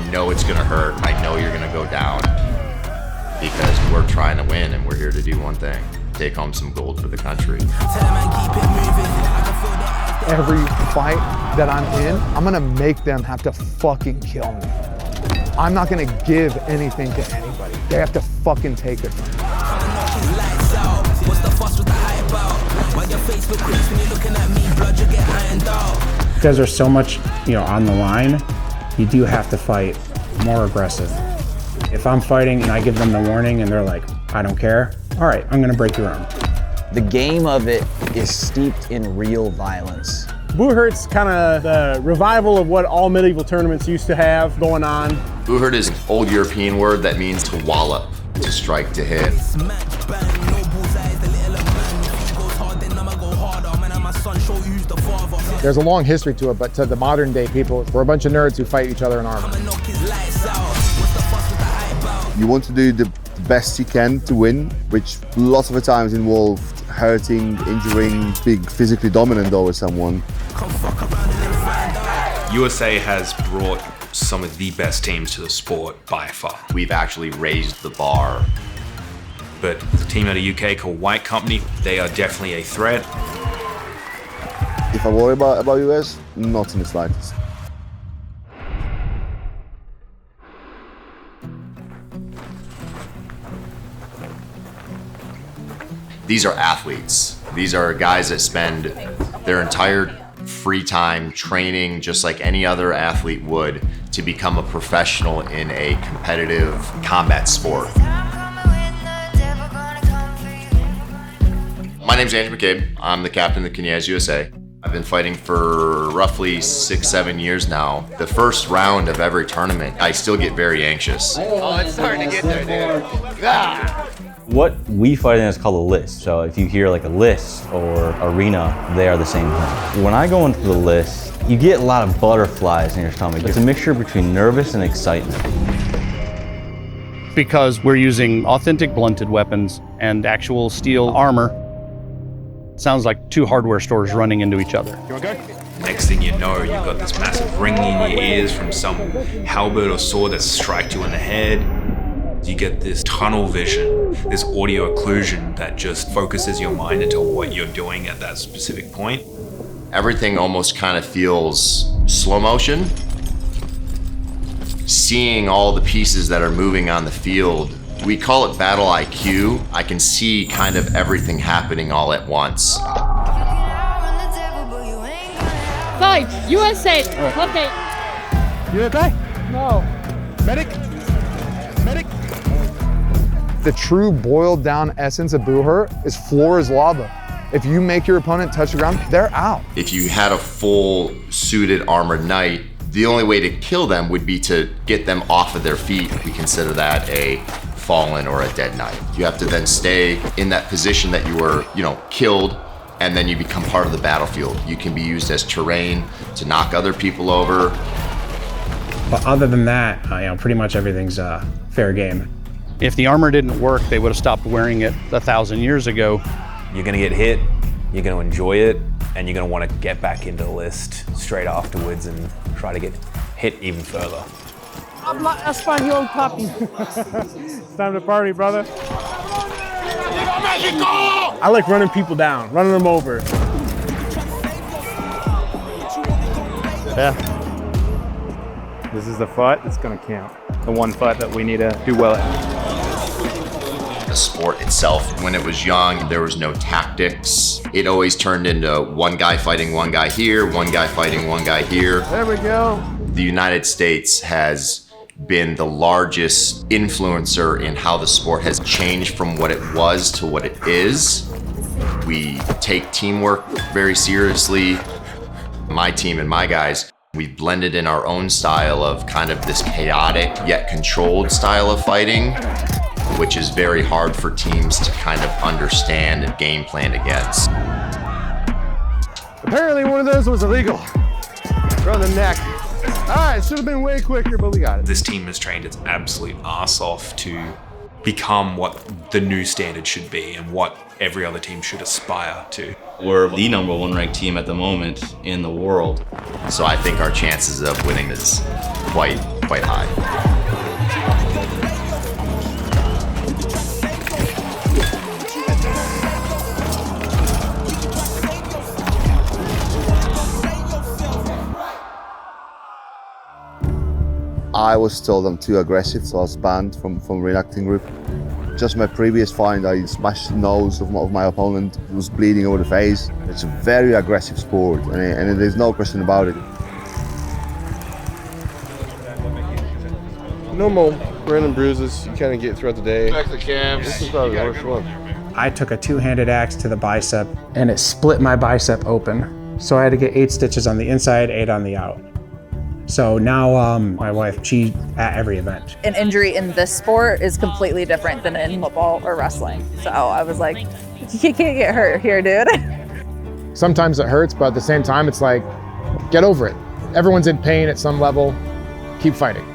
know it's gonna hurt. I know you're gonna go down because we're trying to win and we're here to do one thing. Take home some gold for the country. Every fight that I'm in, I'm gonna make them have to fucking kill me. I'm not gonna give anything to anybody. They have to fucking take it from me. Because there's so much, on the line, you do have to fight more aggressive. If I'm fighting and I give them the warning and they're like, I don't care, all right, I'm gonna break your arm. The game of it is steeped in real violence. Buhurt's kind of the revival of what all medieval tournaments used to have going on. Buhurt is an old European word that means to wallop, to strike, to hit. There's a long history to it, but to the modern day people, we're a bunch of nerds who fight each other in armor. You want to do the best you can to win, which lots of the times involve hurting, injuring, being physically dominant over someone. USA has brought some of the best teams to the sport by far. We've actually raised the bar. But the team out of UK called White Company, they are definitely a threat. If I worry about US, not in the slightest. These are athletes. These are guys that spend their entire free time training just like any other athlete would to become a professional in a competitive combat sport. My name's Andrew McCabe. I'm the captain of the Kniaz USA. I've been fighting for roughly 6-7 years now. The first round of every tournament, I still get very anxious. Oh, it's starting to get there, dude. Ah! What we fight in is called a list. So if you hear like a list or arena, they are the same thing. When I go into the list, you get a lot of butterflies in your stomach. It's a mixture between nervous and excitement. Because we're using authentic blunted weapons and actual steel armor. Sounds like two hardware stores running into each other. You okay? Next thing you know, you've got this massive ringing in your ears from some halberd or sword that striked you in the head. You get this tunnel vision, this audio occlusion that just focuses your mind into what you're doing at that specific point. Everything almost kind of feels slow motion. Seeing all the pieces that are moving on the field, we call it battle IQ. I can see kind of everything happening all at once. Fight! USA! Okay. You okay? No. Medic? Medic? The true boiled down essence of Buhurt is floor is lava. If you make your opponent touch the ground, they're out. If you had a full suited armored knight, the only way to kill them would be to get them off of their feet. We consider that a fallen or a dead knight. You have to then stay in that position that you were, killed, and then you become part of the battlefield. You can be used as terrain to knock other people over. But other than that, pretty much everything's fair game. If the armor didn't work, they would have stopped wearing it 1,000 years ago. You're gonna get hit, you're gonna enjoy it, and you're gonna wanna get back into the list straight afterwards and try to get hit even further. That's fine, you old puppy. It's time to party, brother. I like running people down, running them over. Yeah. This is the fight that's gonna count. The one fight that we need to do well at. The sport itself, when it was young, there was no tactics. It always turned into one guy fighting one guy here, one guy fighting one guy here. There we go. The United States has been the largest influencer in how the sport has changed from what it was to what it is. We take teamwork very seriously. My team and my guys, we've blended in our own style of kind of this chaotic yet controlled style of fighting, which is very hard for teams to kind of understand and game plan against. Apparently one of those was illegal. Around the neck. All right, should have been way quicker, but we got it. This team has trained its absolute arse off to become what the new standard should be and what every other team should aspire to. We're the #1 ranked team at the moment in the world. So I think our chances of winning is quite quite high. I was told I'm too aggressive, so I was banned from reenacting group. Just my previous fight, I smashed the nose of my opponent, who was bleeding over the face. It's a very aggressive sport, and there's no question about it. Normal random bruises you kind of get throughout the day. Back to the cams. This is probably the worst one. I took a two-handed axe to the bicep and it split my bicep open. So I had to get 8 stitches on the inside, 8 on the out. So now my wife, she at every event. An injury in this sport is completely different than in football or wrestling. So I was like, you can't get hurt here, dude. Sometimes it hurts, but at the same time, it's like, get over it. Everyone's in pain at some level. Keep fighting.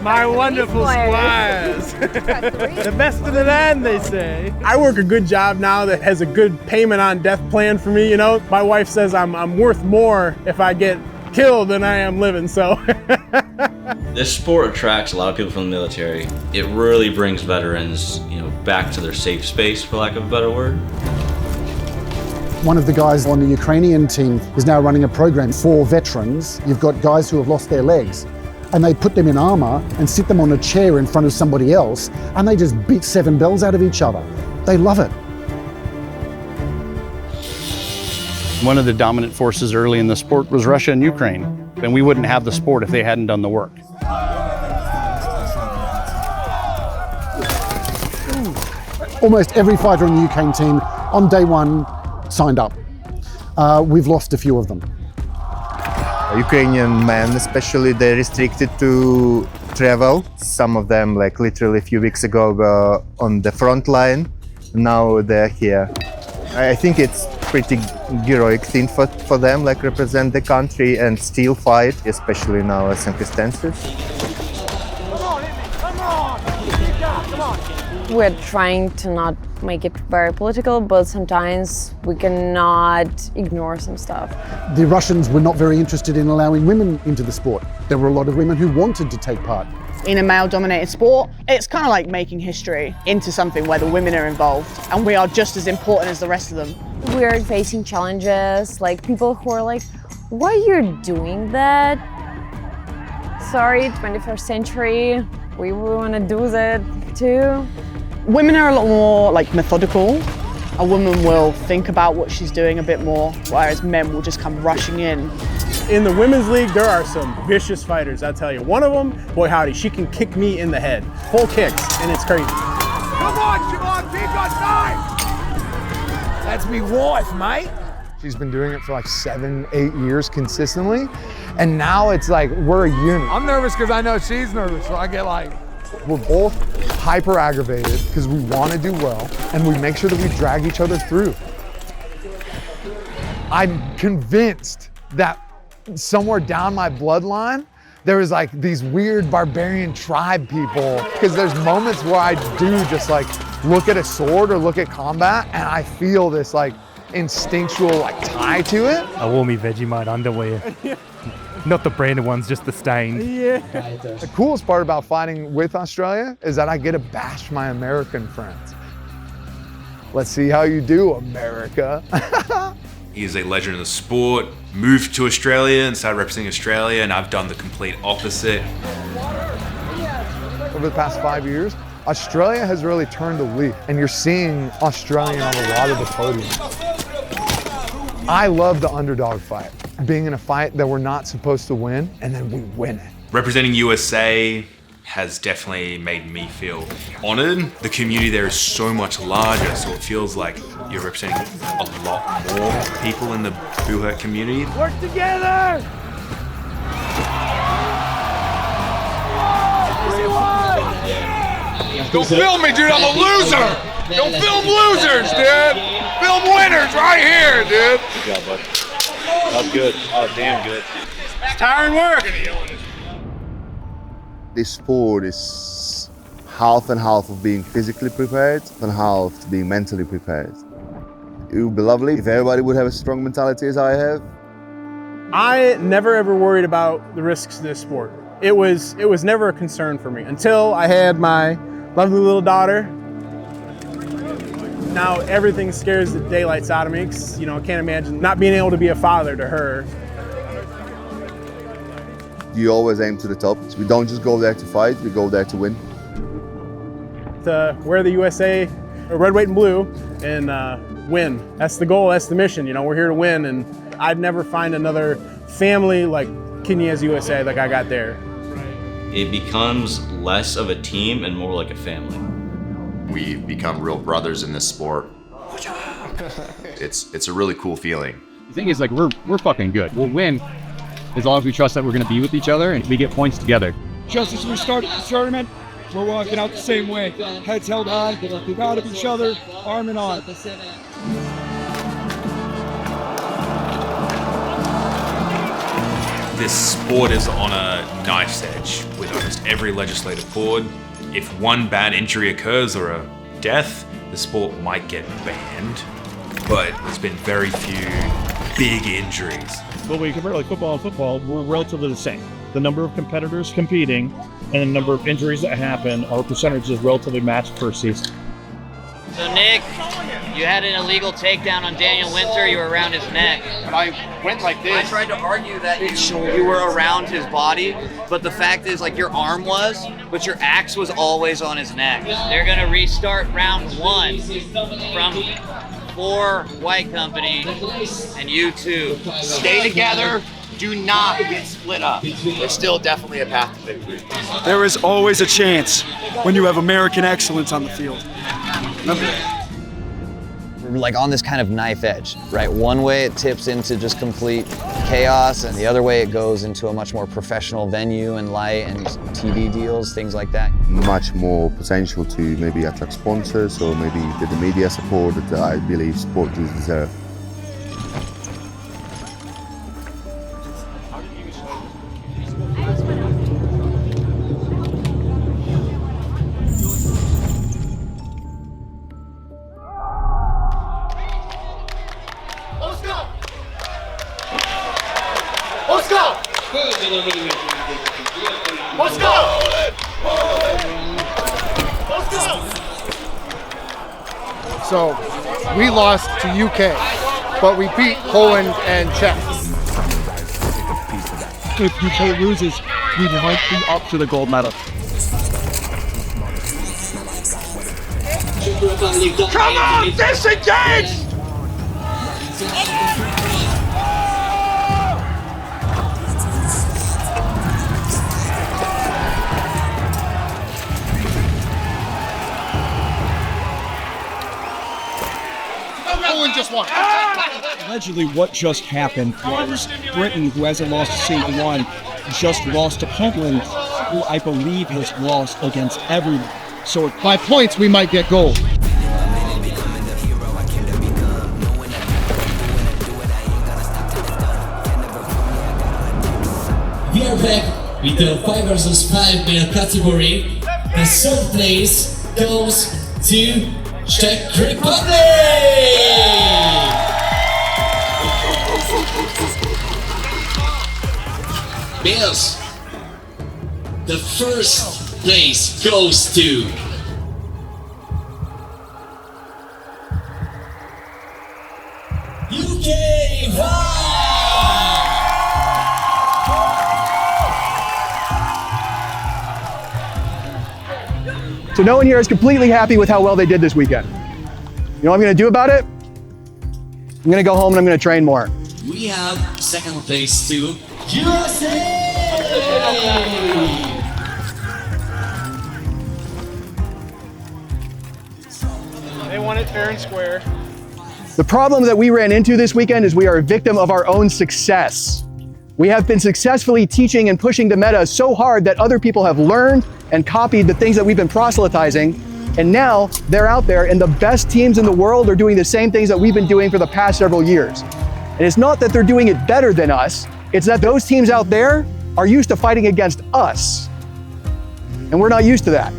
My wonderful squires. The best of the land, they say. I work a good job now that has a good payment on death plan for me, you know. My wife says I'm worth more if I get killed than I am living, so. This sport attracts a lot of people from the military. It really brings veterans, back to their safe space, for lack of a better word. One of the guys on the Ukrainian team is now running a program for veterans. You've got guys who have lost their legs, and they put them in armor and sit them on a chair in front of somebody else, and they just beat 7 bells out of each other. They love it. One of the dominant forces early in the sport was Russia and Ukraine, and we wouldn't have the sport if they hadn't done the work. Almost every fighter on the Ukraine team on day one signed up. We've lost a few of them. Ukrainian men especially, they're restricted to travel. Some of them, like literally a few weeks ago, were on the front line. Now they're here. I think it's pretty heroic thing for them, like represent the country and still fight, especially in our circumstances. We're trying to not make it very political, but sometimes we cannot ignore some stuff. The Russians were not very interested in allowing women into the sport. There were a lot of women who wanted to take part. In a male-dominated sport, it's kind of like making history into something where the women are involved, and we are just as important as the rest of them. We're facing challenges, like people who are like, why you're doing that? Sorry, 21st century, we want to do that too. Women are a lot more like methodical. A woman will think about what she's doing a bit more, whereas men will just come rushing in. In the women's league, there are some vicious fighters, I tell you. One of them, boy howdy, she can kick me in the head. Full kicks, and it's crazy. Come on, Siobhan, keep on time! That's me wife, mate. She's been doing it for like 7, 8 years consistently. And now it's like, we're a unit. I'm nervous because I know she's nervous, so I get like... We're both hyper aggravated because we want to do well, and we make sure that we drag each other through. I'm convinced that somewhere down my bloodline, there was like these weird barbarian tribe people, because there's moments where I do just like look at a sword or look at combat and I feel this like instinctual like tie to it. I wore me Vegemite underwear. Not the branded ones, just the stained. Yeah. The coolest part about fighting with Australia is that I get to bash my American friends. Let's see how you do, America. He's a legend of the sport, moved to Australia and started representing Australia, and I've done the complete opposite. Over the past 5 years, Australia has really turned a leaf, and you're seeing Australian on a lot of the podiums. I love the underdog fight. Being in a fight that we're not supposed to win, and then we win it. Representing USA has definitely made me feel honored. The community there is so much larger, so it feels like you're representing a lot more people in the Buhurt community. Work together! Don't film me, dude, I'm a loser! Don't film losers, dude! Film winners right here, dude! Good job, bud. That was good. Oh, damn good. It's tiring work! This sport is half and half of being physically prepared and half to being mentally prepared. It would be lovely if everybody would have a strong mentality as I have. I never ever worried about the risks of this sport. It was never a concern for me until I had my lovely little daughter. Now everything scares the daylights out of me, 'cause, I can't imagine not being able to be a father to her. You always aim to the top. So we don't just go there to fight, we go there to win. To wear the USA red, white, and blue and win. That's the goal, that's the mission. We're here to win, and I'd never find another family like Kenya's USA like I got there. It becomes less of a team and more like a family. We've become real brothers in this sport. It's a really cool feeling. The thing is, like, we're fucking good. We'll win as long as we trust that we're gonna be with each other and we get points together. Just as we started the tournament, we're walking out the same way. Heads held high, proud of each other, arm in arm. This sport is on a knife's edge with almost every legislative board. If one bad injury occurs or a death, the sport might get banned, but there's been very few big injuries. Well, when you compare like football and football, we're relatively the same. The number of competitors competing and the number of injuries that happen, our percentage is relatively matched per season. So Nick, you had an illegal takedown on Daniel Winter, you were around his neck. And I went like this. I tried to argue that you were around his body, but the fact is, like, your arm was, but your axe was always on his neck. They're gonna restart round 1 from 4 white company and you 2. Stay together. Do not get split up. There's still definitely a path to victory. There is always a chance when you have American excellence on the field. We're like on this kind of knife edge, right? One way it tips into just complete chaos, and the other way it goes into a much more professional venue and light and TV deals, things like that. Much more potential to maybe attract sponsors or maybe the media support that I believe sport does deserve. Let's go! So we lost to UK, but we beat Poland and Czech. If UK loses, we might be up to the gold medal. Come on, disengage! Just won. Allegedly, what just happened was Britain, who hasn't lost to St. One, just lost to Poland, who I believe has lost against everyone. So by points, we might get gold. We are back with the 5 vs 5 male category. The third place goes to Czech Republic! Males, the first place goes to UK! So no one here is completely happy with how well they did this weekend. You know what I'm gonna do about it? I'm gonna go home and I'm gonna train more. We have second place to USA! They won it fair and square. The problem that we ran into this weekend is we are a victim of our own success. We have been successfully teaching and pushing the meta so hard that other people have learned and copied the things that we've been proselytizing, and now they're out there and the best teams in the world are doing the same things that we've been doing for the past several years. And it's not that they're doing it better than us, it's that those teams out there are used to fighting against us. And we're not used to that.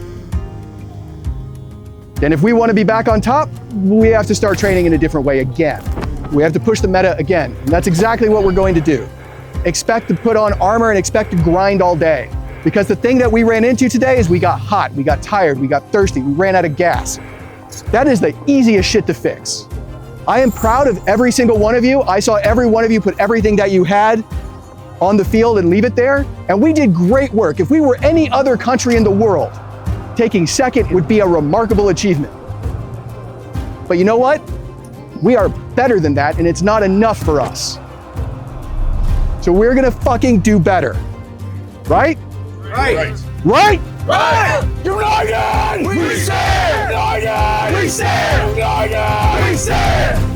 And if we want to be back on top, we have to start training in a different way again. We have to push the meta again. And that's exactly what we're going to do. expect to put on armor and expect to grind all day. Because the thing that we ran into today is we got hot, we got tired, we got thirsty, we ran out of gas. That is the easiest shit to fix. I am proud of every single one of you. I saw every one of you put everything that you had on the field and leave it there. And we did great work. If we were any other country in the world, taking second would be a remarkable achievement. But you know what? We are better than that, and it's not enough for us. So we're gonna fucking do better. Right? Right. Right? Right. United! We stand! United! We stand! United! We stand!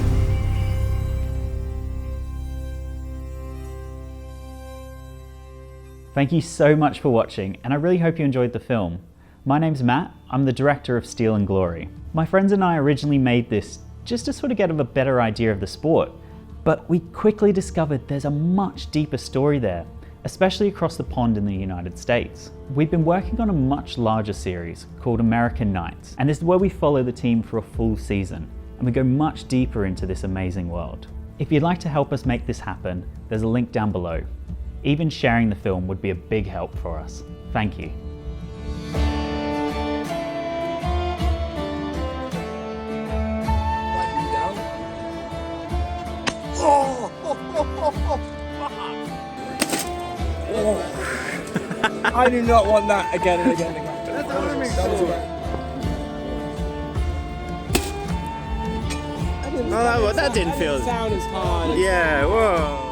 Thank you so much for watching, and I really hope you enjoyed the film. My name's Matt, I'm the director of Steel and Glory. My friends and I originally made this just to sort of get a better idea of the sport, but we quickly discovered there's a much deeper story there, especially across the pond in the United States. We've been working on a much larger series called American Nights, and this is where we follow the team for a full season, and we go much deeper into this amazing world. If you'd like to help us make this happen, there's a link down below. Even sharing the film would be a big help for us. Thank you. I do not want that again and again and again. That's what I mean. Oh, that didn't feel. Sound is hard. Yeah, whoa.